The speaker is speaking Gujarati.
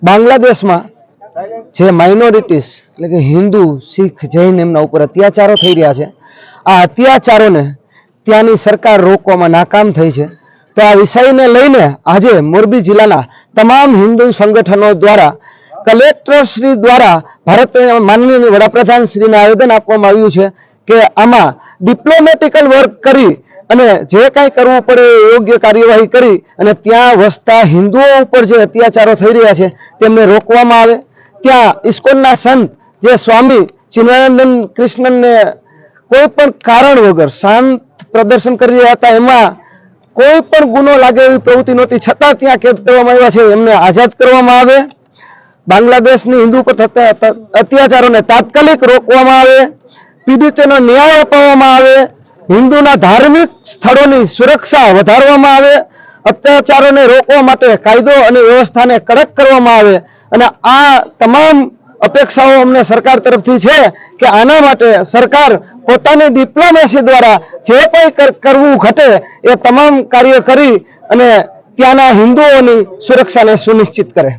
બાંગ્લાદેશમાં જે માઇનોરિટીઝ એટલે કે હિન્દુ, શીખ, જૈન એમના ઉપર અત્યાચારો થઈ રહ્યા છે, આ અત્યાચારોને ત્યાંની સરકાર રોકવામાં નાકામ થઈ છે. તો આ વિષયને લઈને આજે મોરબી જિલ્લાના તમામ હિન્દુ સંગઠનો દ્વારા કલેક્ટરશ્રી દ્વારા માનનીય વડાપ્રધાન શ્રીને આવેદન આપવામાં આવ્યું છે કે આમાં ડિપ્લોમેટિકલ વર્ક કરી અને જે કાંઈ કરવું પડે યોગ્ય કાર્યવાહી કરી અને ત્યાં વસતા હિન્દુઓ ઉપર જે અત્યાચારો થઈ રહ્યા છે તેમને રોકવામાં આવે. ત્યાં ઇસ્કોનના સંત જે સ્વામી ચિન્મયાનંદ કૃષ્ણને કોઈ પણ કારણ વગર શાંત પ્રદર્શન કરી રહ્યા હતા, એમાં કોઈ પણ ગુનો લાગે એવી પ્રવૃત્તિ નહોતી, છતાં ત્યાં કેદ કરવામાં આવ્યા છે, એમને આઝાદ કરવામાં આવે. બાંગ્લાદેશની હિન્દુ પર થતા અત્યાચારોને તાત્કાલિક રોકવામાં આવે. પીડિતોનો ન્યાય અપાવવામાં આવે. હિન્દુના ધાર્મિક સ્થળોની સુરક્ષા વધારવામાં આવે. અત્યાચારોને રોકવા માટે કાયદો અને વ્યવસ્થાને કડક કરવામાં આવે. અને આ તમામ અપેક્ષાઓ અમને સરકાર તરફથી છે કે આના માટે સરકાર પોતાની ડિપ્લોમેસી દ્વારા જે કંઈ કરવું ઘટે એ તમામ કાર્ય કરી અને ત્યાંના હિન્દુઓની સુરક્ષાને સુનિશ્ચિત કરે.